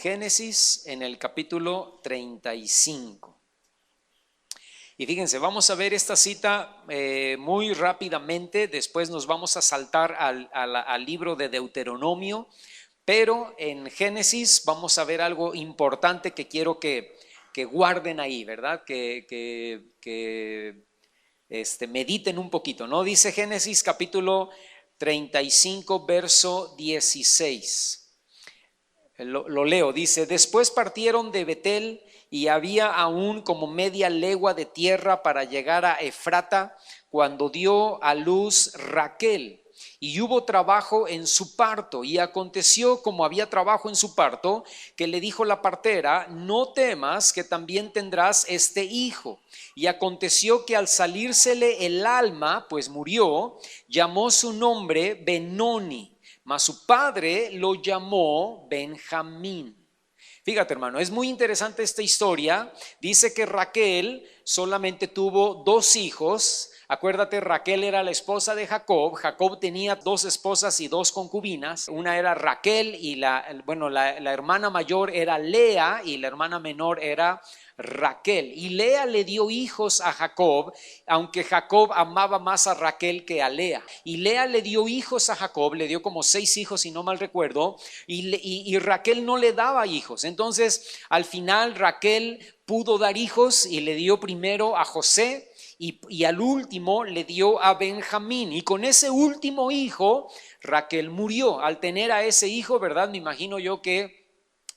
Génesis en el capítulo 35. Y fíjense, vamos a ver esta cita muy rápidamente, después nos vamos a saltar al libro de Deuteronomio, pero en Génesis vamos a ver algo importante que quiero que guarden ahí, ¿verdad? Que mediten un poquito, ¿no? Dice Génesis capítulo 35, verso 16. Lo leo, dice: después partieron de Betel y había aún como media legua de tierra para llegar a Efrata, cuando dio a luz Raquel. Y hubo trabajo en su parto, y aconteció, como había trabajo en su parto, que le dijo la partera: no temas, que también tendrás este hijo. Y aconteció que al salírsele el alma, pues murió, llamó su nombre Benoni, mas su padre lo llamó Benjamín. Fíjate, hermano, es muy interesante esta historia. Dice que Raquel solamente tuvo 2 hijos. Acuérdate, Raquel era la esposa de Jacob. Jacob tenía 2 esposas y 2 concubinas. Una era Raquel y la hermana mayor era Lea y la hermana menor era Raquel. Y Lea le dio hijos a Jacob, aunque Jacob amaba más a Raquel que a Lea. Y Lea le dio hijos a Jacob, le dio como 6 hijos si no mal recuerdo, y Raquel no le daba hijos. Entonces al final Raquel pudo dar hijos y le dio primero a José y al último le dio a Benjamín. Y con ese último hijo Raquel murió. Al tener a ese hijo, ¿verdad? Me imagino yo que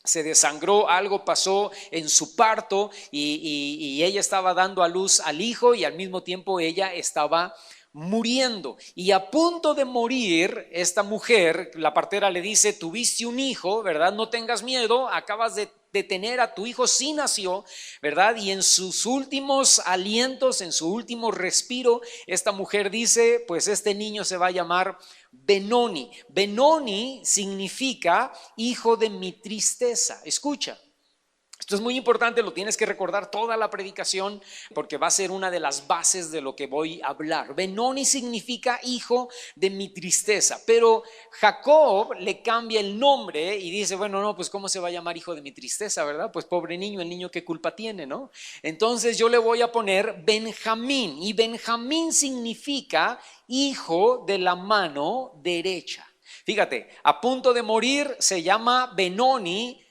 se desangró, algo pasó en su parto y ella estaba dando a luz al hijo y al mismo tiempo ella estaba muriendo. Y a punto de morir, esta mujer, la partera le dice: tuviste un hijo, ¿verdad? No tengas miedo, acabas de tener a tu hijo, sí nació, ¿verdad? Y en sus últimos alientos, en su último respiro, esta mujer dice: pues este niño se va a llamar Benoni. Benoni significa hijo de mi tristeza. Escucha, esto es muy importante, lo tienes que recordar toda la predicación porque va a ser una de las bases de lo que voy a hablar. Benoni significa hijo de mi tristeza, pero Jacob le cambia el nombre y dice: bueno, no, pues ¿cómo se va a llamar hijo de mi tristeza, verdad? Pues pobre niño, el niño qué culpa tiene, ¿no? Entonces yo le voy a poner Benjamín, y Benjamín significa hijo de la mano derecha. Fíjate, a punto de morir se llama Benoni,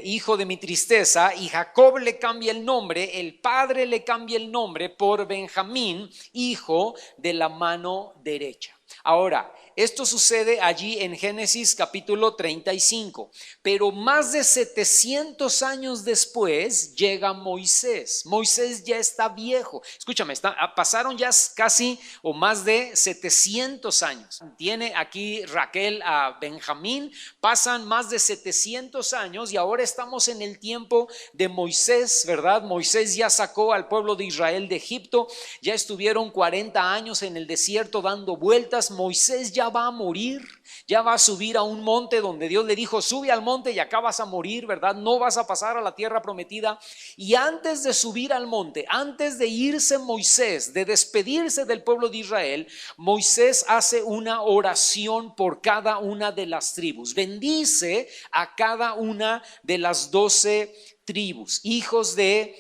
hijo de mi tristeza, y Jacob le cambia el nombre, el padre le cambia el nombre por Benjamín, hijo de la mano derecha. Ahora, esto sucede allí en Génesis capítulo 35, pero más de 700 años después llega Moisés. Moisés ya está viejo. Escúchame, pasaron ya casi o más de 700 años. Tiene aquí Raquel a Benjamín, pasan más de 700 años y ahora estamos en el tiempo de Moisés, ¿verdad? Moisés ya sacó al pueblo de Israel de Egipto, ya estuvieron 40 años en el desierto dando vueltas. Moisés ya va a morir, ya va a subir a un monte donde Dios le dijo: sube al monte y acá vas a morir, ¿verdad? No vas a pasar a la tierra prometida. Y antes de subir al monte, antes de irse Moisés, de despedirse del pueblo de Israel, Moisés hace una oración por cada una de las tribus. Bendice a cada una de las 12 tribus, hijos de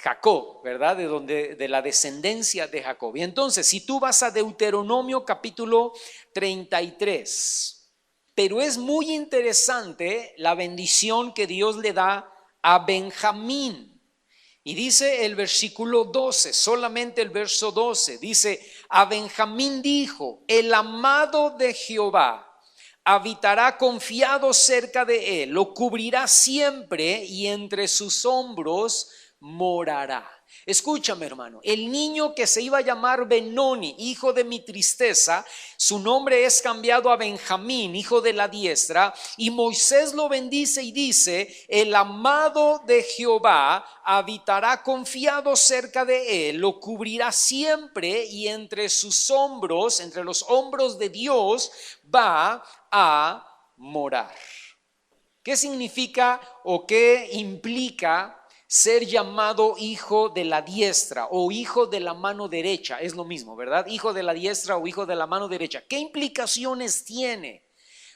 Jacob, ¿verdad? De la descendencia de Jacob. Y entonces, si tú vas a Deuteronomio capítulo 33, pero es muy interesante la bendición que Dios le da a Benjamín. Y dice el versículo 12, solamente el verso 12, dice: a Benjamín dijo: el amado de Jehová habitará confiado cerca de él, lo cubrirá siempre y entre sus hombros morará. Escúchame, hermano, el niño que se iba a llamar Benoni, hijo de mi tristeza, su nombre es cambiado a Benjamín, hijo de la diestra, y Moisés lo bendice y dice: el amado de Jehová habitará confiado cerca de él, lo cubrirá siempre y entre sus hombros, entre los hombros de Dios, va a morar. ¿Qué significa o qué implica ser llamado hijo de la diestra o hijo de la mano derecha? Es lo mismo, ¿verdad? Hijo de la diestra o hijo de la mano derecha. ¿Qué implicaciones tiene?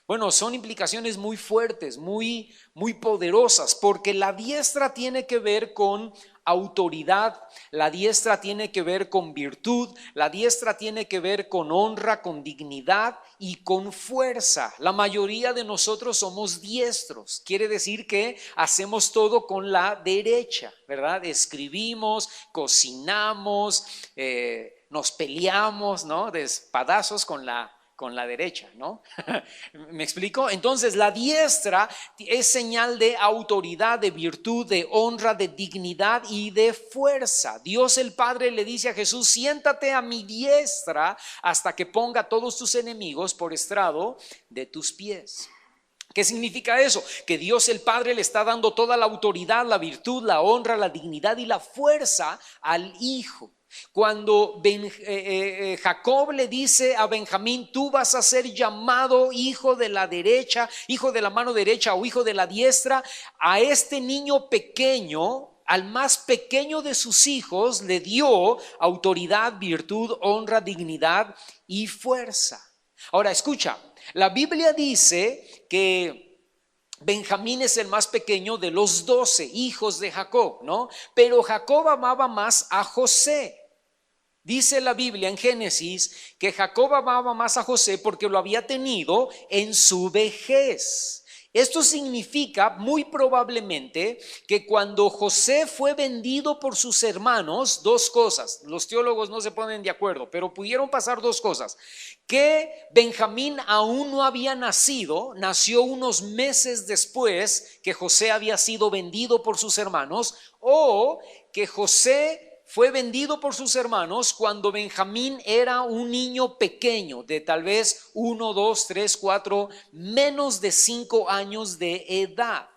Bueno, son implicaciones muy fuertes, muy poderosas, porque la diestra tiene que ver con autoridad, la diestra tiene que ver con virtud, la diestra tiene que ver con honra, con dignidad y con fuerza. La mayoría de nosotros somos diestros, quiere decir que hacemos todo con la derecha, ¿verdad? Escribimos, cocinamos, nos peleamos, ¿no? De espadazos con la derecha, ¿no? ¿Me explico? Entonces la diestra es señal de autoridad, de virtud, de honra, de dignidad y de fuerza. Dios el Padre le dice a Jesús: siéntate a mi diestra hasta que ponga a todos tus enemigos por estrado de tus pies. ¿Qué significa eso? Que Dios el Padre le está dando toda la autoridad, la virtud, la honra, la dignidad y la fuerza al Hijo. Cuando Jacob le dice a Benjamín: tú vas a ser llamado hijo de la derecha, hijo de la mano derecha o hijo de la diestra, a este niño pequeño, al más pequeño de sus hijos, le dio autoridad, virtud, honra, dignidad y fuerza. Ahora escucha, la Biblia dice que Benjamín es el más pequeño de los 12 hijos de Jacob, ¿no? Pero Jacob amaba más a José. Dice la Biblia en Génesis que Jacob amaba más a José porque lo había tenido en su vejez. Esto significa muy probablemente que cuando José fue vendido por sus hermanos, dos cosas, los teólogos no se ponen de acuerdo, pero pudieron pasar dos cosas: que Benjamín aún no había nacido, nació unos meses después que José había sido vendido por sus hermanos, o que José fue vendido por sus hermanos cuando Benjamín era un niño pequeño, de tal vez 1, 2, 3, 4, menos de 5 años de edad.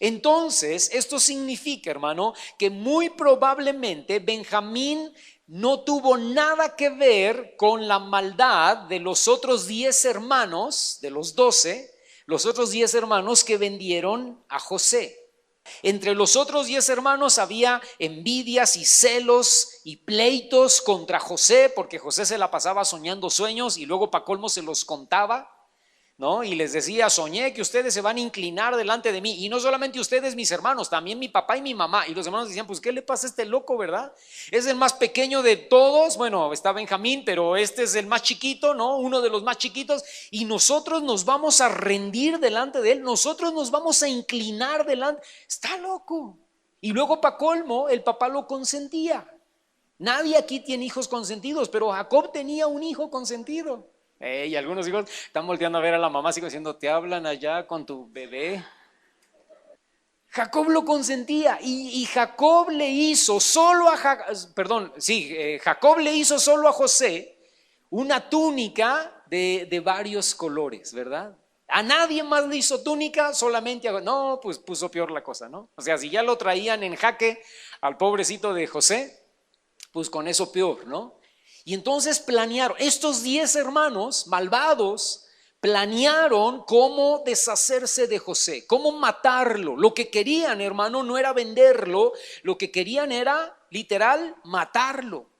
Entonces, esto significa, hermano, que muy probablemente Benjamín no tuvo nada que ver con la maldad de los otros 10 hermanos, de los 12, los otros 10 hermanos que vendieron a José. Entre los otros 10 hermanos había envidias y celos y pleitos contra José, porque José se la pasaba soñando sueños y luego pa' colmo se los contaba, ¿no? Y les decía: soñé que ustedes se van a inclinar delante de mí, y no solamente ustedes, mis hermanos, también mi papá y mi mamá. Y los hermanos decían: pues ¿qué le pasa a este loco, verdad? Es el más pequeño de todos. Bueno, está Benjamín, pero este es el más chiquito, ¿no? Uno de los más chiquitos, y nosotros nos vamos a rendir delante de él, nosotros nos vamos a inclinar delante. Está loco. Y luego pa' colmo el papá lo consentía. Nadie aquí tiene hijos consentidos, pero Jacob tenía un hijo consentido. Y algunos hijos están volteando a ver a la mamá, así diciendo: te hablan allá con tu bebé. Jacob lo consentía, y Jacob le hizo solo a Jacob le hizo solo a José una túnica de varios colores, ¿verdad? A nadie más le hizo túnica, solamente no, pues puso peor la cosa, ¿no? O sea, si ya lo traían en jaque al pobrecito de José, pues con eso peor, ¿no? Y entonces planearon, estos 10 hermanos malvados planearon cómo deshacerse de José, cómo matarlo. Lo que querían, hermano, no era venderlo, lo que querían era, literal, matarlo.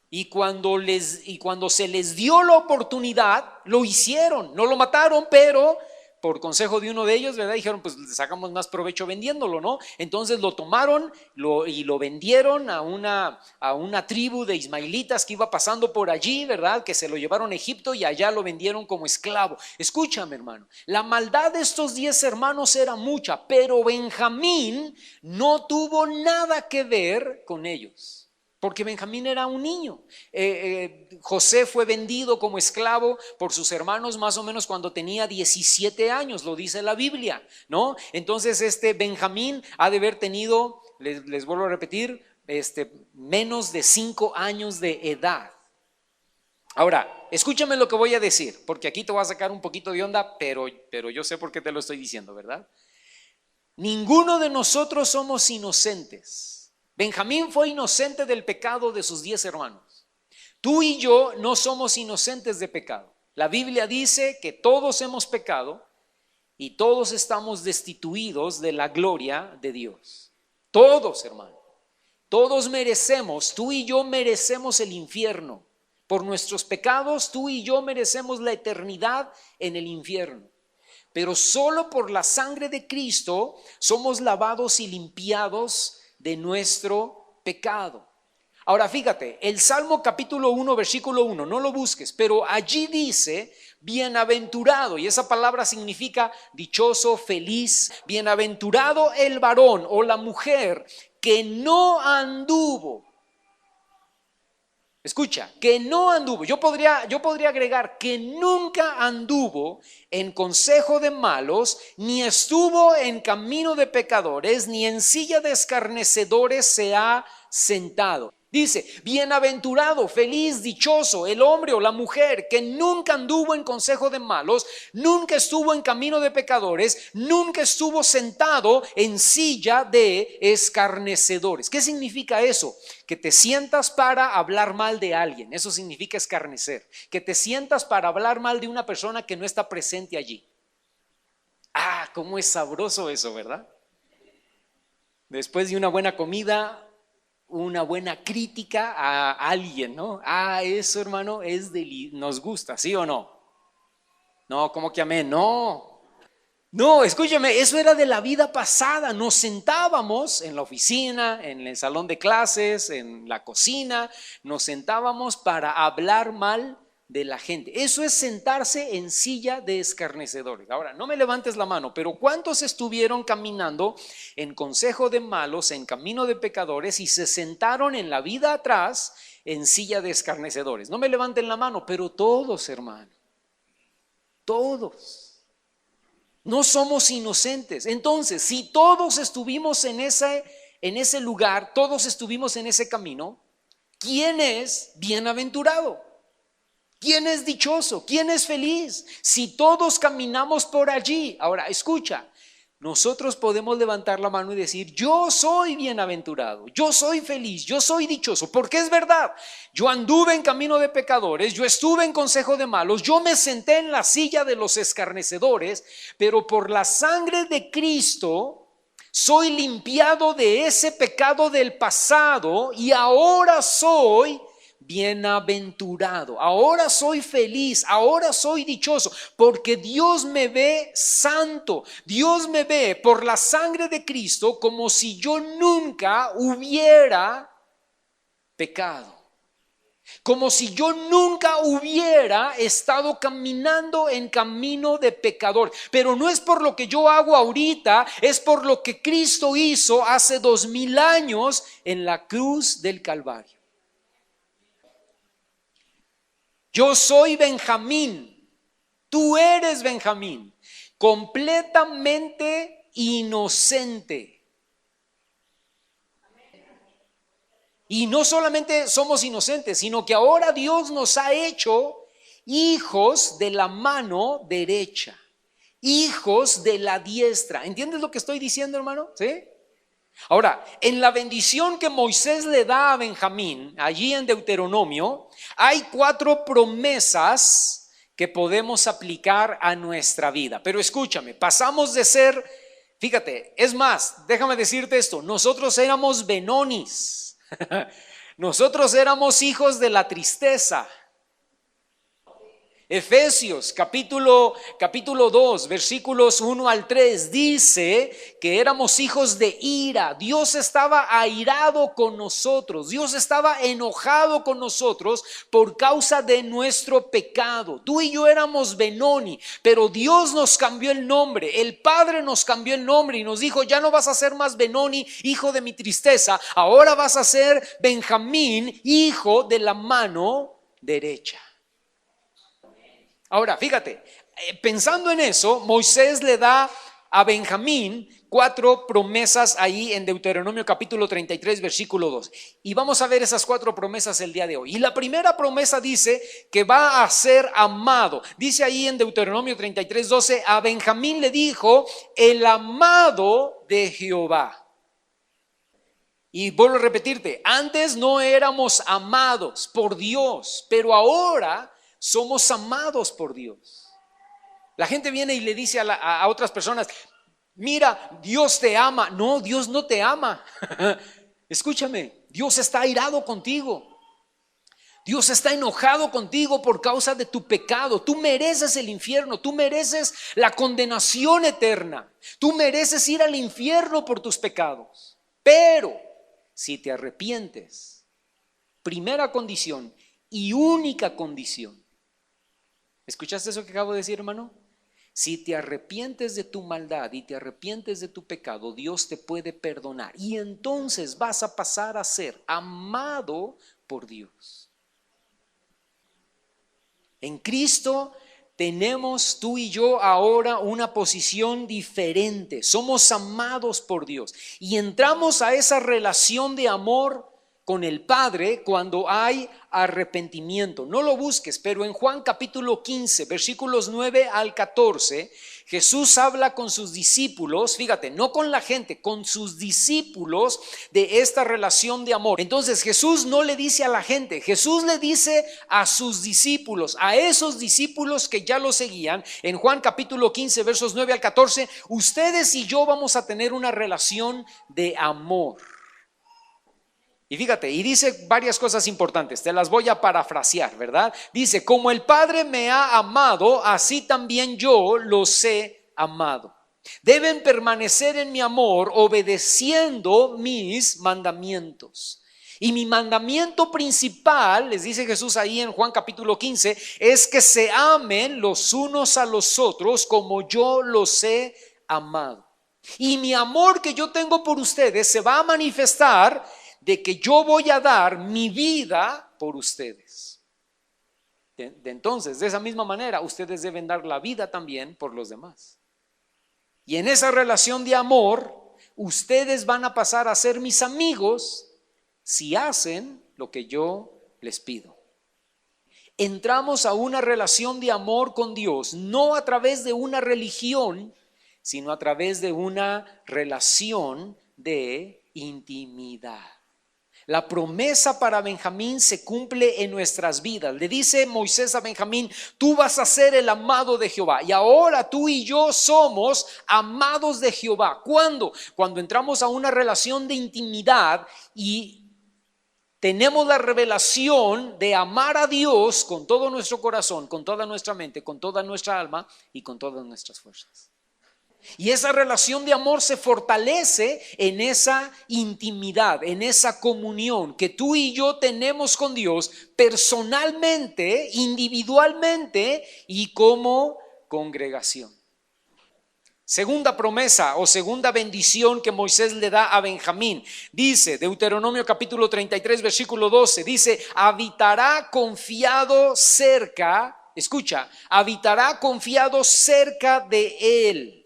Y cuando se les dio la oportunidad, lo hicieron. No lo mataron, pero por consejo de uno de ellos, ¿verdad? Dijeron: pues le sacamos más provecho vendiéndolo, ¿no? Entonces lo tomaron y lo vendieron a una tribu de ismaelitas que iba pasando por allí, ¿verdad? Que se lo llevaron a Egipto y allá lo vendieron como esclavo. Escúchame, hermano, la maldad de estos 10 hermanos era mucha, pero Benjamín no tuvo nada que ver con ellos. Porque Benjamín era un niño. José fue vendido como esclavo por sus hermanos más o menos cuando tenía 17 años, lo dice la Biblia, ¿no? Entonces Benjamín ha de haber tenido, les vuelvo a repetir, menos de 5 años de edad. Ahora, escúchame lo que voy a decir, porque aquí te voy a sacar un poquito de onda, pero yo sé por qué te lo estoy diciendo, ¿verdad? Ninguno de nosotros somos inocentes. Benjamín fue inocente del pecado de sus 10 hermanos. Tú y yo no somos inocentes de pecado. La Biblia dice que todos hemos pecado y todos estamos destituidos de la gloria de Dios. Todos, hermano. Todos merecemos, tú y yo merecemos el infierno. Por nuestros pecados, tú y yo merecemos la eternidad en el infierno. Pero solo por la sangre de Cristo somos lavados y limpiados de nuestro pecado. Ahora fíjate, el Salmo capítulo 1, versículo 1, no lo busques, pero allí dice bienaventurado, y esa palabra significa dichoso, feliz. Bienaventurado el varón o la mujer que no anduvo. Escucha, que no anduvo. Yo podría agregar que nunca anduvo en consejo de malos, ni estuvo en camino de pecadores, ni en silla de escarnecedores se ha sentado. Dice, bienaventurado, feliz, dichoso, el hombre o la mujer que nunca anduvo en consejo de malos, nunca estuvo en camino de pecadores, nunca estuvo sentado en silla de escarnecedores. ¿Qué significa eso? Que te sientas para hablar mal de alguien, eso significa escarnecer. Que te sientas para hablar mal de una persona que no está presente allí. Ah, cómo es sabroso eso, ¿verdad? Después de una buena comida, una buena crítica a alguien, ¿no? Ah, eso, hermano, nos gusta, ¿sí o no? No, ¿cómo que amén? No, escúchame, eso era de la vida pasada. Nos sentábamos en la oficina, en el salón de clases, en la cocina, nos sentábamos para hablar mal de la gente. Eso es sentarse en silla de escarnecedores. Ahora, no me levantes la mano, pero ¿cuántos estuvieron caminando en consejo de malos, en camino de pecadores y se sentaron en la vida atrás en silla de escarnecedores? No me levanten la mano, pero todos, hermano, todos. No somos inocentes. Entonces, si todos estuvimos en ese lugar, todos estuvimos en ese camino, ¿quién es bienaventurado? ¿Quién es dichoso? ¿Quién es feliz? Si todos caminamos por allí. Ahora, escucha, nosotros podemos levantar la mano y decir, yo soy bienaventurado, yo soy feliz, yo soy dichoso, porque es verdad. Yo anduve en camino de pecadores, yo estuve en consejo de malos, yo me senté en la silla de los escarnecedores, pero por la sangre de Cristo soy limpiado de ese pecado del pasado y ahora soy bienaventurado, ahora soy feliz, ahora soy dichoso, porque Dios me ve santo, Dios me ve por la sangre de Cristo como si yo nunca hubiera pecado, como si yo nunca hubiera estado caminando en camino de pecador. Pero no es por lo que yo hago ahorita, es por lo que Cristo hizo hace 2000 años en la cruz del Calvario. Yo soy Benjamín, tú eres Benjamín, completamente inocente. Y no solamente somos inocentes, sino que ahora Dios nos ha hecho hijos de la mano derecha, hijos de la diestra. ¿Entiendes lo que estoy diciendo, hermano? ¿Sí? Ahora, en la bendición que Moisés le da a Benjamín, allí en Deuteronomio, hay 4 promesas que podemos aplicar a nuestra vida. Pero escúchame, pasamos de ser, fíjate, es más, déjame decirte esto, nosotros éramos Benonis, nosotros éramos hijos de la tristeza. Efesios capítulo 2 versículos 1 al 3 dice que éramos hijos de ira. Dios estaba airado con nosotros, Dios estaba enojado con nosotros por causa de nuestro pecado. Tú y yo éramos Benoni, pero Dios nos cambió el nombre, el Padre nos cambió el nombre y nos dijo, ya no vas a ser más Benoni, hijo de mi tristeza, ahora vas a ser Benjamín, hijo de la mano derecha. Ahora, fíjate, pensando en eso, Moisés le da a Benjamín 4 promesas ahí en Deuteronomio capítulo 33, versículo 2. Y vamos a ver esas 4 promesas el día de hoy. Y la primera promesa dice que va a ser amado. Dice ahí en Deuteronomio 33, 12, a Benjamín le dijo, el amado de Jehová. Y vuelvo a repetirte, antes no éramos amados por Dios, pero ahora somos amados por Dios. La gente viene y le dice a otras personas, mira, Dios te ama. No, Dios no te ama. Escúchame, Dios está airado contigo. Dios está enojado contigo por causa de tu pecado. Tú mereces el infierno, tú mereces la condenación eterna. Tú mereces ir al infierno por tus pecados. Pero si te arrepientes, primera condición y única condición. ¿Escuchaste eso que acabo de decir, hermano? Si te arrepientes de tu maldad y te arrepientes de tu pecado, Dios te puede perdonar. Y entonces vas a pasar a ser amado por Dios. En Cristo tenemos tú y yo ahora una posición diferente. Somos amados por Dios y entramos a esa relación de amor con el Padre cuando hay arrepentimiento. No lo busques, pero en Juan capítulo 15, versículos 9 al 14, Jesús habla con sus discípulos, fíjate, no con la gente, con sus discípulos de esta relación de amor. Entonces Jesús no le dice a la gente, Jesús le dice a sus discípulos, a esos discípulos que ya lo seguían, en Juan capítulo 15, versos 9 al 14, ustedes y yo vamos a tener una relación de amor. Y fíjate, y dice varias cosas importantes, te las voy a parafrasear, ¿verdad? Dice, como el Padre me ha amado, así también yo los he amado. Deben permanecer en mi amor obedeciendo mis mandamientos. Y mi mandamiento principal, les dice Jesús ahí en Juan capítulo 15, es que se amen los unos a los otros como yo los he amado. Y mi amor que yo tengo por ustedes se va a manifestar de que yo voy a dar mi vida por ustedes. Entonces, de esa misma manera, ustedes deben dar la vida también por los demás. Y en esa relación de amor, ustedes van a pasar a ser mis amigos si hacen lo que yo les pido. Entramos a una relación de amor con Dios, no a través de una religión, sino a través de una relación de intimidad. La promesa para Benjamín se cumple en nuestras vidas. Le dice Moisés a Benjamín, tú vas a ser el amado de Jehová. Y ahora tú y yo somos amados de Jehová. ¿Cuándo? Cuando entramos a una relación de intimidad y tenemos la revelación de amar a Dios con todo nuestro corazón, con toda nuestra mente, con toda nuestra alma y con todas nuestras fuerzas. Y esa relación de amor se fortalece en esa intimidad, en esa comunión que tú y yo tenemos con Dios personalmente, individualmente y como congregación. Segunda promesa o segunda bendición que Moisés le da a Benjamín. Dice, Deuteronomio capítulo 33, versículo 12, dice, habitará confiado cerca, escucha, habitará confiado cerca de él.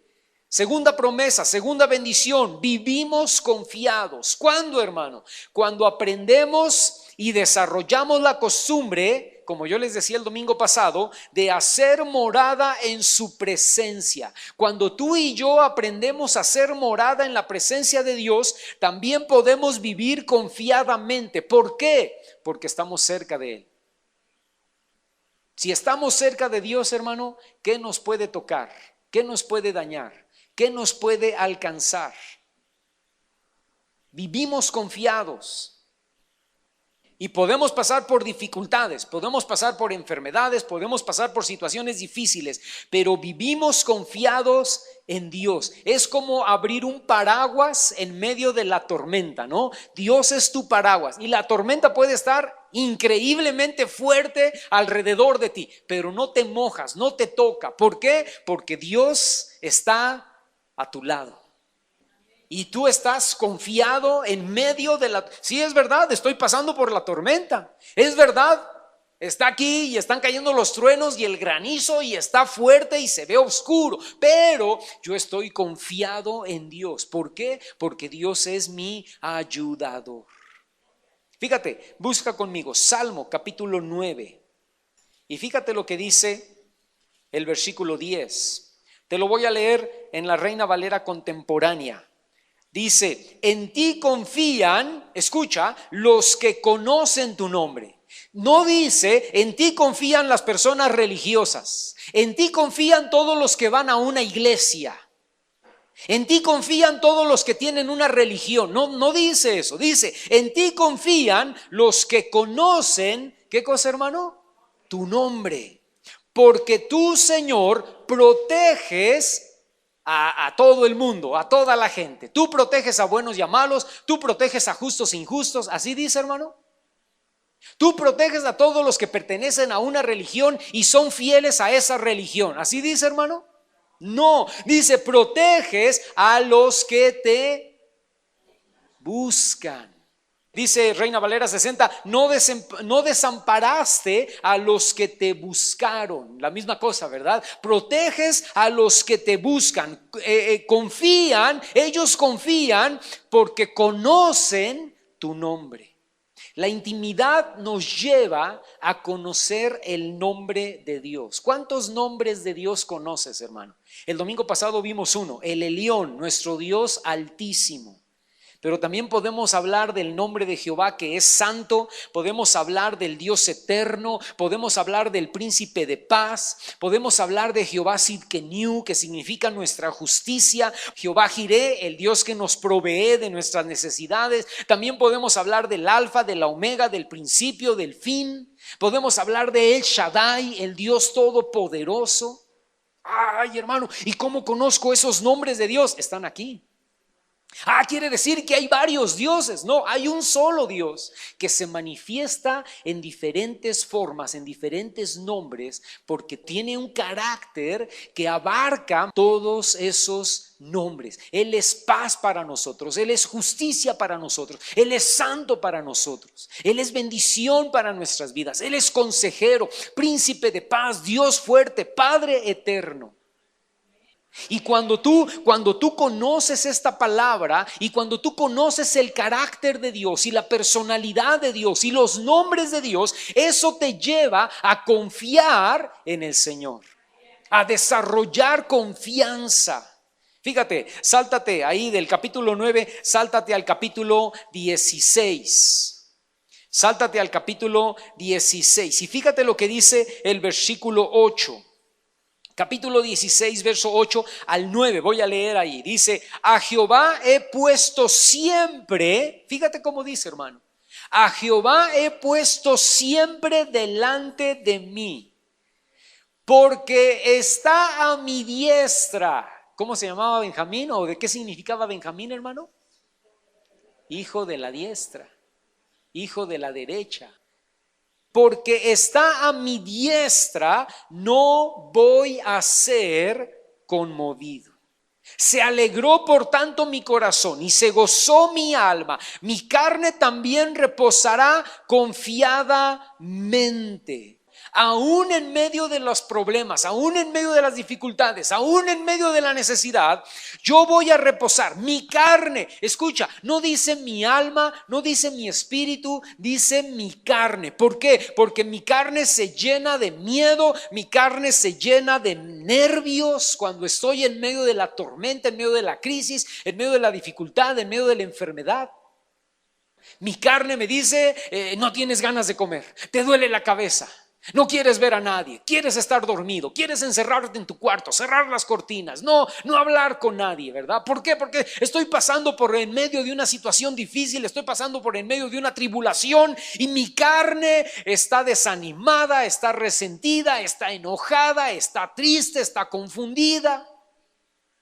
Segunda promesa, segunda bendición, vivimos confiados. ¿Cuándo, hermano? Cuando aprendemos y desarrollamos la costumbre, como yo les decía el domingo pasado, de hacer morada en su presencia. Cuando tú y yo aprendemos a hacer morada en la presencia de Dios, también podemos vivir confiadamente. ¿Por qué? Porque estamos cerca de Él. Si estamos cerca de Dios, hermano, ¿qué nos puede tocar? ¿Qué nos puede dañar? ¿Qué nos puede alcanzar? Vivimos confiados y podemos pasar por dificultades, podemos pasar por enfermedades, podemos pasar por situaciones difíciles, pero vivimos confiados en Dios. Es como abrir un paraguas en medio de la tormenta, ¿no? Dios es tu paraguas y la tormenta puede estar increíblemente fuerte alrededor de ti, pero no te mojas, no te toca. ¿Por qué? Porque Dios está a tu lado. Y tú estás confiado en medio de la... Sí, es verdad, estoy pasando por la tormenta. Es verdad, está aquí y están cayendo los truenos y el granizo y está fuerte y se ve oscuro. Pero yo estoy confiado en Dios. ¿Por qué? Porque Dios es mi ayudador. Fíjate, busca conmigo Salmo capítulo 9. Y fíjate lo que dice el versículo 10. Te lo voy a leer en la Reina Valera contemporánea. Dice, en ti confían, escucha, los que conocen tu nombre. No dice, en ti confían las personas religiosas. En ti confían todos los que van a una iglesia. En ti confían todos los que tienen una religión. No dice eso. Dice, en ti confían los que conocen ¿qué cosa, hermano? Tu nombre. Porque tú, Señor, proteges a todo el mundo, a toda la gente. Tú proteges a buenos y a malos, tú proteges a justos e injustos. Así dice, hermano. Tú proteges a todos los que pertenecen a una religión y son fieles a esa religión. ¿Así dice, hermano? No, dice proteges a los que te buscan. Dice Reina Valera 60, no desamparaste a los que te buscaron. La misma cosa, ¿verdad? Proteges a los que te buscan. Ellos confían porque conocen tu nombre. La intimidad nos lleva a conocer el nombre de Dios. ¿Cuántos nombres de Dios conoces, hermano? El domingo pasado vimos uno, el Elión, nuestro Dios altísimo. Pero también podemos hablar del nombre de Jehová, que es santo. Podemos hablar del Dios eterno. Podemos hablar del príncipe de paz. Podemos hablar de Jehová Sidkenu, que significa nuestra justicia. Jehová Jireh, el Dios que nos provee de nuestras necesidades. También podemos hablar del alfa, de la omega, del principio, del fin. Podemos hablar de El Shaddai, el Dios todopoderoso. Ay, hermano, ¿y cómo conozco esos nombres de Dios? Están aquí. Quiere decir que hay varios dioses. No, hay un solo Dios que se manifiesta en diferentes formas, en diferentes nombres, porque tiene un carácter que abarca todos esos nombres. Él es paz para nosotros, Él es justicia para nosotros, Él es santo para nosotros, Él es bendición para nuestras vidas, Él es consejero, príncipe de paz, Dios fuerte, Padre eterno. Y cuando tú conoces esta palabra y cuando tú conoces el carácter de Dios y la personalidad de Dios y los nombres de Dios, eso te lleva a confiar en el Señor, a desarrollar confianza. Fíjate, sáltate ahí del capítulo 9, sáltate al capítulo 16. Sáltate al capítulo 16 y fíjate lo que dice el versículo 8. Capítulo 16, verso 8 al 9, voy a leer ahí. Dice, a Jehová he puesto siempre, fíjate cómo dice, hermano, a Jehová he puesto siempre delante de mí, porque está a mi diestra. ¿Cómo se llamaba Benjamín? ¿O de qué significaba Benjamín, hermano? Hijo de la diestra, hijo de la derecha. Porque está a mi diestra, no voy a ser conmovido. Se alegró por tanto mi corazón y se gozó mi alma. Mi carne también reposará confiadamente. Aún en medio de los problemas, aún en medio de las dificultades, aún en medio de la necesidad, yo voy a reposar. Mi carne, escucha, no dice mi alma, no dice mi espíritu, dice mi carne. ¿Por qué? Porque mi carne se llena de miedo, mi carne se llena de nervios cuando estoy en medio de la tormenta, en medio de la crisis, en medio de la dificultad, en medio de la enfermedad. Mi carne me dice, no tienes ganas de comer, te duele la cabeza. No quieres ver a nadie, quieres estar dormido, quieres encerrarte en tu cuarto, cerrar las cortinas, no hablar con nadie, ¿verdad? ¿Por qué? Porque estoy pasando por en medio de una situación difícil, estoy pasando por en medio de una tribulación y mi carne está desanimada, está resentida, está enojada, está triste, está confundida.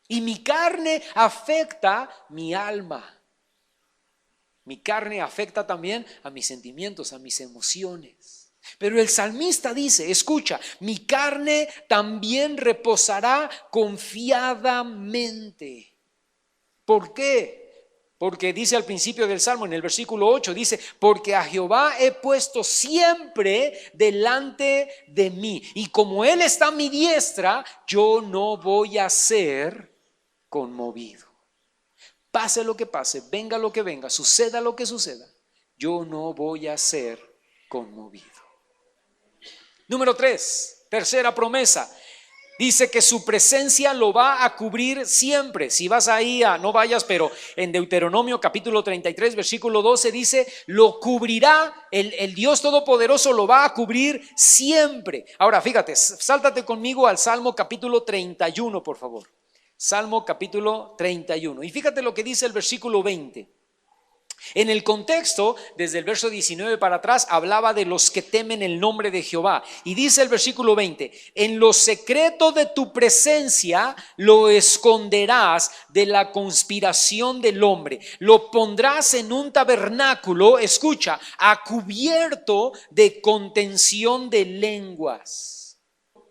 Y mi carne afecta mi alma. Mi carne afecta también a mis sentimientos, a mis emociones. Pero el salmista dice, escucha, mi carne también reposará confiadamente. ¿Por qué? Porque dice al principio del Salmo, en el versículo 8, dice, porque a Jehová he puesto siempre delante de mí. Y como Él está a mi diestra, yo no voy a ser conmovido. Pase lo que pase, venga lo que venga, suceda lo que suceda, yo no voy a ser conmovido. Número 3, tercera promesa. Dice que su presencia lo va a cubrir siempre. Si vas ahí, no vayas, pero en Deuteronomio capítulo 33, versículo 12 dice, lo cubrirá, el Dios Todopoderoso lo va a cubrir siempre. Ahora fíjate, sáltate conmigo al Salmo capítulo 31, por favor. Salmo capítulo 31. Y fíjate lo que dice el versículo 20. En el contexto, desde el verso 19 para atrás, hablaba de los que temen el nombre de Jehová. Y dice el versículo 20, en lo secreto de tu presencia lo esconderás de la conspiración del hombre. Lo pondrás en un tabernáculo, escucha, a cubierto de contención de lenguas.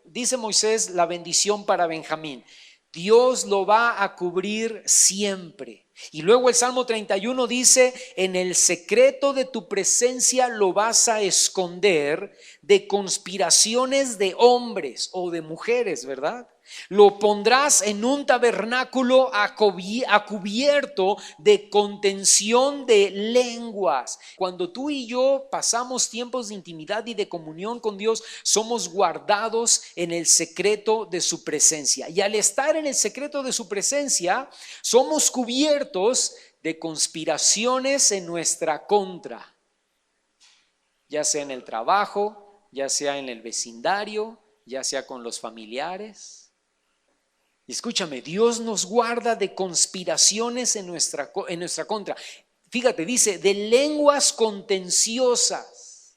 Dice Moisés la bendición para Benjamín. Dios lo va a cubrir siempre. Y luego el Salmo 31 dice, en el secreto de tu presencia lo vas a esconder de conspiraciones de hombres o de mujeres, ¿verdad? Lo pondrás en un tabernáculo a cubierto de contención de lenguas. Cuando tú y yo pasamos tiempos de intimidad y de comunión con Dios, somos guardados en el secreto de su presencia. Y al estar en el secreto de su presencia, somos cubiertos de conspiraciones en nuestra contra, ya sea en el trabajo, ya sea en el vecindario, ya sea con los familiares. Y escúchame, Dios nos guarda de conspiraciones en nuestra contra. Fíjate, dice, de lenguas contenciosas.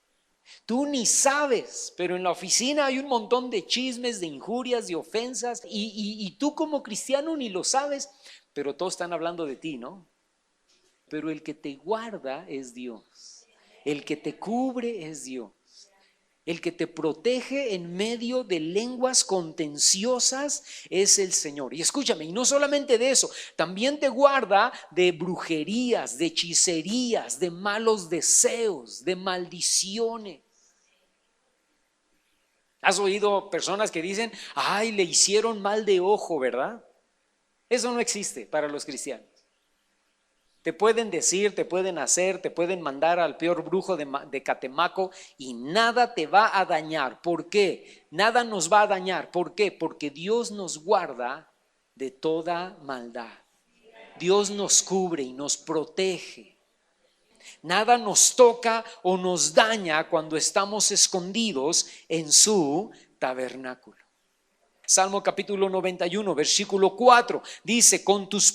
Tú ni sabes, pero en la oficina hay un montón de chismes, de injurias, de ofensas, y tú como cristiano ni lo sabes, pero todos están hablando de ti, ¿no? Pero el que te guarda es Dios. El que te cubre es Dios. El que te protege en medio de lenguas contenciosas es el Señor. Y escúchame, y no solamente de eso, también te guarda de brujerías, de hechicerías, de malos deseos, de maldiciones. ¿Has oído personas que dicen, ay, le hicieron mal de ojo, ¿verdad? Eso no existe para los cristianos. Te pueden decir, te pueden hacer, te pueden mandar al peor brujo de Catemaco y nada te va a dañar. ¿Por qué? Nada nos va a dañar. ¿Por qué? Porque Dios nos guarda de toda maldad. Dios nos cubre y nos protege. Nada nos toca o nos daña cuando estamos escondidos en su tabernáculo. Salmo capítulo 91, versículo 4, dice, con sus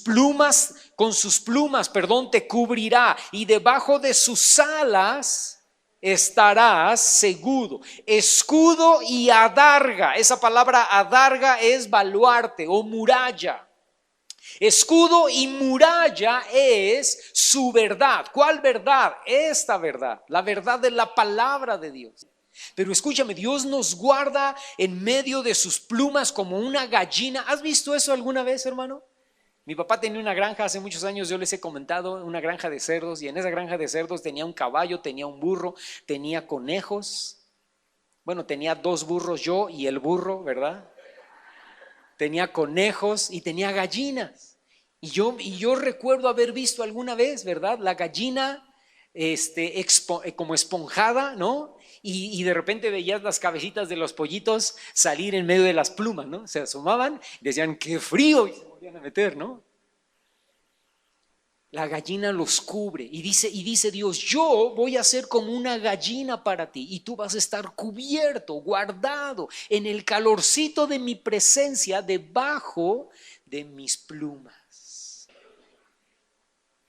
plumas, te cubrirá y debajo de sus alas estarás seguro. Escudo y adarga, esa palabra adarga es baluarte o muralla. Escudo y muralla es su verdad. ¿Cuál verdad? Esta verdad, la verdad de la palabra de Dios. Pero escúchame, Dios nos guarda en medio de sus plumas como una gallina. ¿Has visto eso alguna vez, hermano? Mi papá tenía una granja hace muchos años, yo les he comentado, una granja de cerdos, y en esa granja de cerdos tenía un caballo, tenía un burro, tenía conejos. Bueno, tenía 2 burros yo y el burro, ¿verdad? Tenía conejos y tenía gallinas. Y yo recuerdo haber visto alguna vez, ¿verdad? La gallina como esponjada, ¿no? Y de repente veías las cabecitas de los pollitos salir en medio de las plumas, ¿no? Se asomaban y decían, ¡qué frío! Y se volvían a meter, ¿no? La gallina los cubre y dice Dios, yo voy a ser como una gallina para ti y tú vas a estar cubierto, guardado en el calorcito de mi presencia debajo de mis plumas.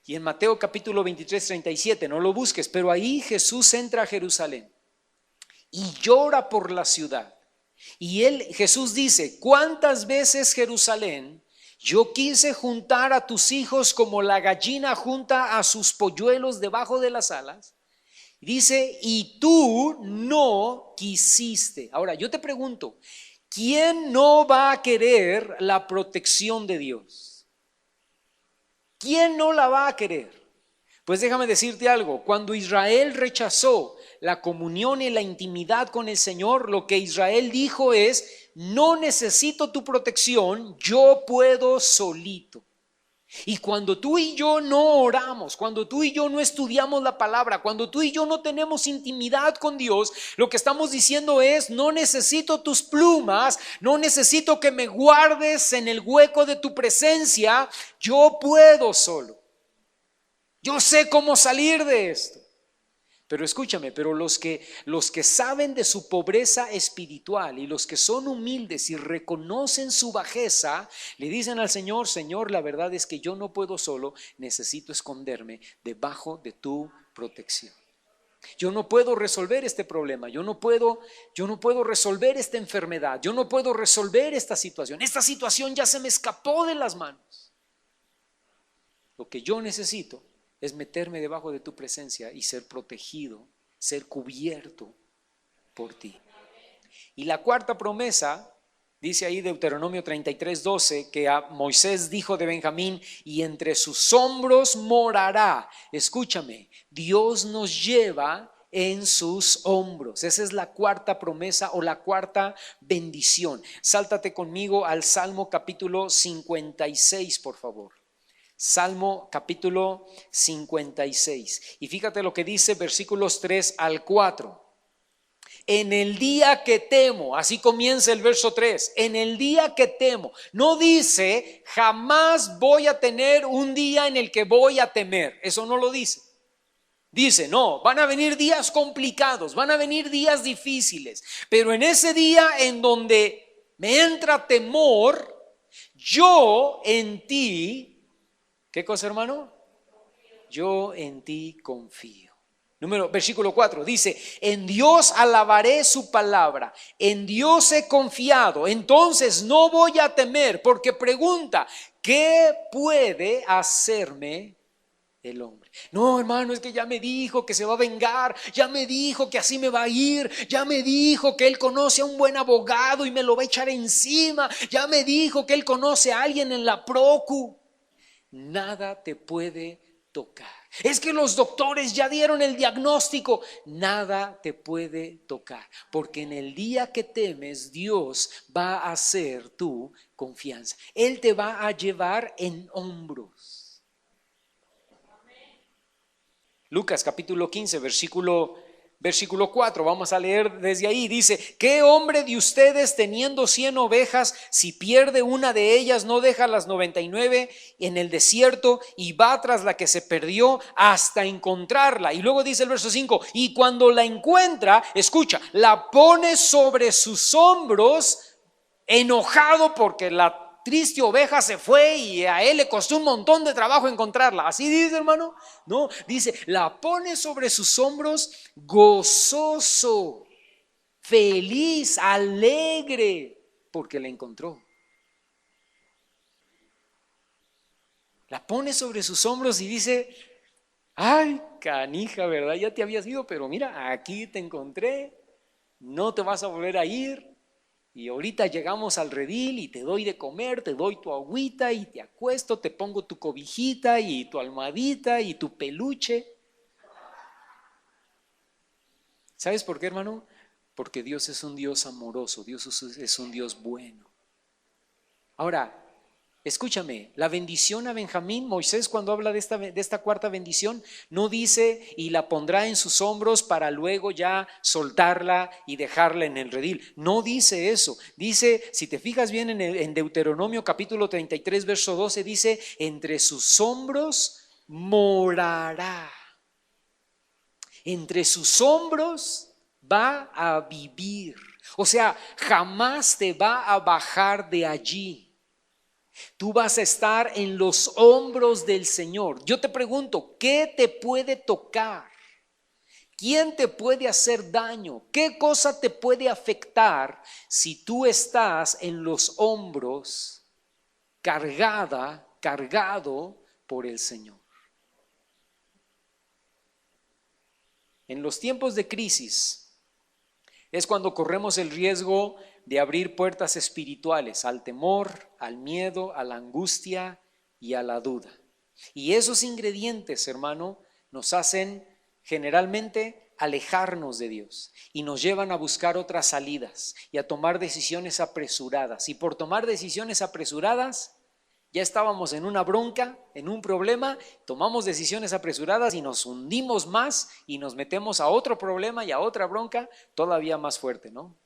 Y en Mateo capítulo 23, 37, no lo busques, pero ahí Jesús entra a Jerusalén y llora por la ciudad. Y Jesús dice, ¿cuántas veces, Jerusalén, yo quise juntar a tus hijos como la gallina junta a sus polluelos debajo de las alas? Dice, y tú no quisiste. Ahora, yo te pregunto, ¿quién no va a querer la protección de Dios? ¿Quién no la va a querer? Pues déjame decirte algo, cuando Israel rechazó la comunión y la intimidad con el Señor, lo que Israel dijo es, no necesito tu protección, yo puedo solito. Y cuando tú y yo no oramos, cuando tú y yo no estudiamos la palabra, cuando tú y yo no tenemos intimidad con Dios, lo que estamos diciendo es, no necesito tus plumas, no necesito que me guardes en el hueco de tu presencia, yo puedo solo. Yo sé cómo salir de esto. Pero escúchame, pero los que saben de su pobreza espiritual y los que son humildes y reconocen su bajeza, le dicen al Señor: Señor, la verdad es que yo no puedo solo, necesito esconderme debajo de tu protección. Yo no puedo resolver este problema, yo no puedo resolver esta enfermedad, yo no puedo resolver esta situación ya se me escapó de las manos. Lo que yo necesito es meterme debajo de tu presencia y ser protegido, ser cubierto por ti. Y la cuarta promesa, dice ahí Deuteronomio 33:12, que a Moisés dijo de Benjamín: y entre sus hombros morará. Escúchame, Dios nos lleva en sus hombros. Esa es la cuarta promesa o la cuarta bendición. Sáltate conmigo al Salmo capítulo 56, por favor. Salmo capítulo 56. Y fíjate lo que dice versículos 3 al 4. En el día que temo, así comienza el verso 3, en el día que temo. No dice jamás voy a tener un día en el que voy a temer. Eso no lo dice. Dice, no, van a venir días complicados, van a venir días difíciles. Pero en ese día en donde me entra temor, yo en ti... ¿Qué cosa, hermano? Yo en ti confío. Versículo 4 dice: en Dios alabaré su palabra, en Dios he confiado, entonces no voy a temer, porque pregunta: ¿qué puede hacerme el hombre? No, hermano, es que ya me dijo que se va a vengar, ya me dijo que así me va a ir, ya me dijo que él conoce a un buen abogado y me lo va a echar encima, ya me dijo que él conoce a alguien en la procu. Nada te puede tocar. Es que los doctores ya dieron el diagnóstico. Nada te puede tocar, porque en el día que temes, Dios va a ser tu confianza. Él te va a llevar en hombros. Lucas capítulo 15, versículo 4, vamos a leer desde ahí. Dice: ¿qué hombre de ustedes, teniendo 100 ovejas, si pierde una de ellas, no deja las 99 en el desierto y va tras la que se perdió hasta encontrarla? Y luego dice el verso 5: y cuando la encuentra, escucha, la pone sobre sus hombros, enojado porque la triste oveja se fue y a él le costó un montón de trabajo encontrarla. ¿Así dice, hermano? No, dice, la pone sobre sus hombros gozoso, feliz, alegre, porque la encontró. La pone sobre sus hombros y dice: ay, canija, ¿verdad? Ya te habías ido, pero mira, aquí te encontré, no te vas a volver a ir. Y ahorita llegamos al redil y te doy de comer, te doy tu agüita y te acuesto, te pongo tu cobijita y tu almohadita y tu peluche. ¿Sabes por qué, hermano? Porque Dios es un Dios amoroso, Dios es un Dios bueno. Ahora, escúchame, la bendición a Benjamín, Moisés cuando habla de esta cuarta bendición, no dice y la pondrá en sus hombros para luego ya soltarla y dejarla en el redil. No dice eso. Dice, si te fijas bien en Deuteronomio capítulo 33, verso 12, dice: entre sus hombros morará. Entre sus hombros va a vivir. O sea, jamás te va a bajar de allí. Tú vas a estar en los hombros del Señor. Yo te pregunto, ¿qué te puede tocar? ¿Quién te puede hacer daño? ¿Qué cosa te puede afectar si tú estás en los hombros cargado por el Señor? En los tiempos de crisis es cuando corremos el riesgo de abrir puertas espirituales al temor, al miedo, a la angustia y a la duda. Y esos ingredientes, hermano, nos hacen generalmente alejarnos de Dios y nos llevan a buscar otras salidas y a tomar decisiones apresuradas. Y por tomar decisiones apresuradas, ya estábamos en una bronca, en un problema, tomamos decisiones apresuradas y nos hundimos más y nos metemos a otro problema y a otra bronca todavía más fuerte, ¿no?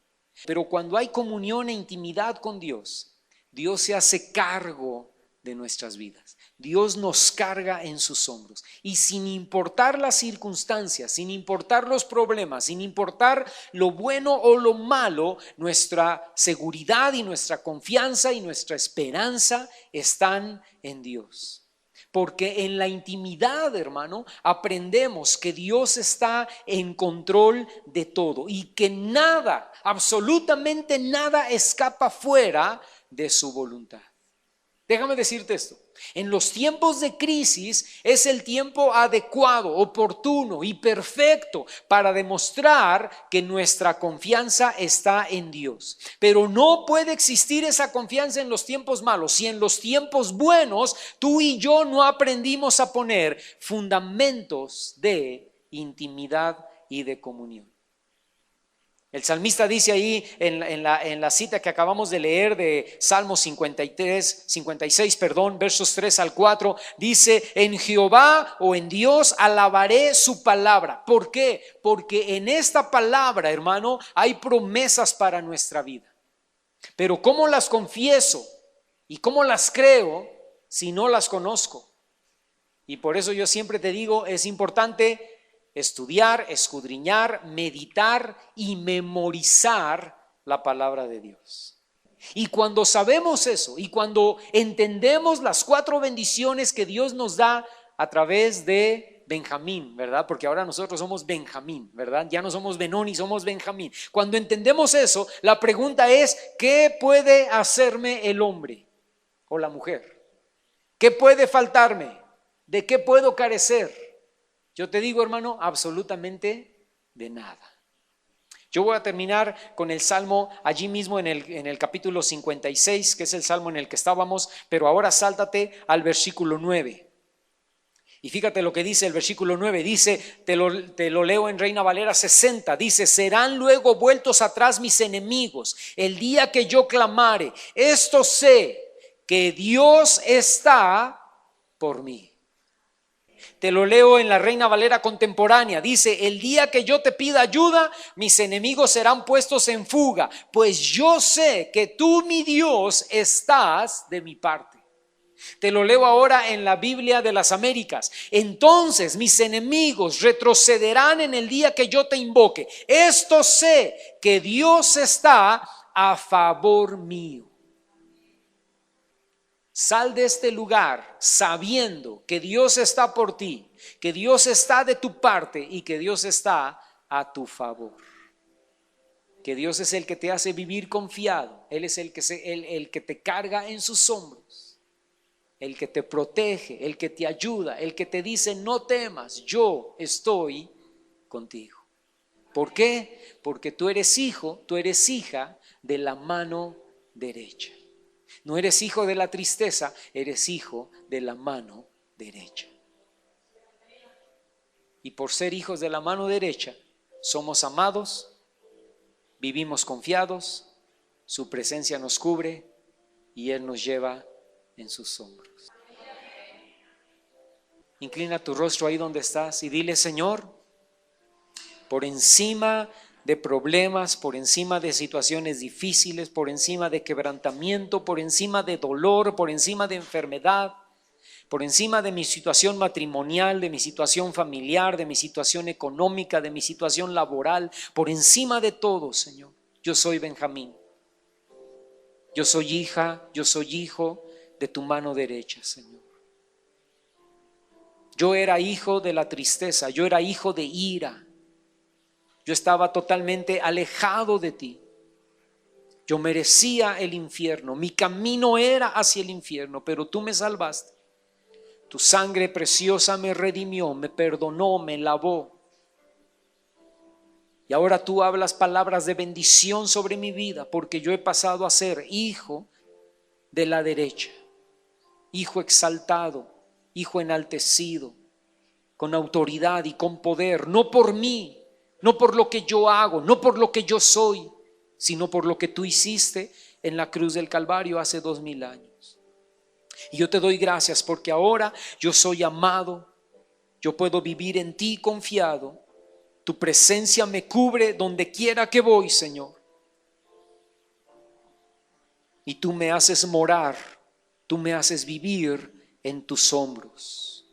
Pero cuando hay comunión e intimidad con Dios, Dios se hace cargo de nuestras vidas. Dios nos carga en sus hombros y sin importar las circunstancias, sin importar los problemas, sin importar lo bueno o lo malo, nuestra seguridad y nuestra confianza y nuestra esperanza están en Dios. Porque en la intimidad, hermano, aprendemos que Dios está en control de todo y que nada, absolutamente nada escapa fuera de su voluntad. Déjame decirte esto, en los tiempos de crisis es el tiempo adecuado, oportuno y perfecto para demostrar que nuestra confianza está en Dios. Pero no puede existir esa confianza en los tiempos malos si en los tiempos buenos tú y yo no aprendimos a poner fundamentos de intimidad y de comunión. El salmista dice ahí en la cita que acabamos de leer de Salmos 56, versos 3 al 4, dice: en Jehová o en Dios alabaré su palabra. ¿Por qué? Porque en esta palabra, hermano, hay promesas para nuestra vida. Pero ¿cómo las confieso y cómo las creo si no las conozco? Y por eso yo siempre te digo, es importante estudiar, escudriñar, meditar y memorizar la palabra de Dios. Y cuando sabemos eso y cuando entendemos las 4 bendiciones que Dios nos da a través de Benjamín, ¿verdad? Porque ahora nosotros somos Benjamín, ¿verdad? Ya no somos Benoni, somos Benjamín. Cuando entendemos eso, la pregunta es: ¿qué puede hacerme el hombre o la mujer? ¿Qué puede faltarme? ¿De qué puedo carecer? Yo te digo, hermano, absolutamente de nada. Yo voy a terminar con el Salmo allí mismo en el capítulo 56, que es el Salmo en el que estábamos, pero ahora sáltate al versículo 9. Y fíjate lo que dice el versículo 9, dice, te lo leo en Reina Valera 60, dice: serán luego vueltos atrás mis enemigos el día que yo clamare. Esto sé, que Dios está por mí. Te lo leo en la Reina Valera contemporánea. Dice: el día que yo te pida ayuda, mis enemigos serán puestos en fuga, pues yo sé que tú, mi Dios, estás de mi parte. Te lo leo ahora en la Biblia de las Américas. Entonces mis enemigos retrocederán en el día que yo te invoque. Esto sé, que Dios está a favor mío. Sal de este lugar sabiendo que Dios está por ti, que Dios está de tu parte y que Dios está a tu favor. Que Dios es el que te hace vivir confiado. Él es el que te carga en sus hombros, el que te protege, el que te ayuda, el que te dice: no temas, yo estoy contigo. ¿Por qué? Porque tú eres hijo, tú eres hija de la mano derecha. No eres hijo de la tristeza, eres hijo de la mano derecha. Y por ser hijos de la mano derecha, somos amados, vivimos confiados, su presencia nos cubre y Él nos lleva en sus hombros. Inclina tu rostro ahí donde estás y dile: Señor, por encima de problemas, por encima de situaciones difíciles, por encima de quebrantamiento, por encima de dolor, por encima de enfermedad, por encima de mi situación matrimonial, de mi situación familiar, de mi situación económica, de mi situación laboral, por encima de todo, Señor, yo soy Benjamín. Yo soy hija, yo soy hijo de tu mano derecha, Señor. Yo era hijo de la tristeza, yo era hijo de ira. Yo estaba totalmente alejado de ti. Yo merecía el infierno. Mi camino era hacia el infierno, pero tú me salvaste. Tu sangre preciosa me redimió, me perdonó, me lavó. Y ahora tú hablas palabras de bendición sobre mi vida, porque yo he pasado a ser hijo de la derecha, hijo exaltado, hijo enaltecido, con autoridad y con poder, no por mí, no por lo que yo hago, no por lo que yo soy, sino por lo que tú hiciste en la cruz del Calvario hace 2000 años. Y yo te doy gracias porque ahora yo soy amado, yo puedo vivir en ti confiado. Tu presencia me cubre donde quiera que voy, Señor. Y tú me haces morar tú me haces vivir en tus hombros.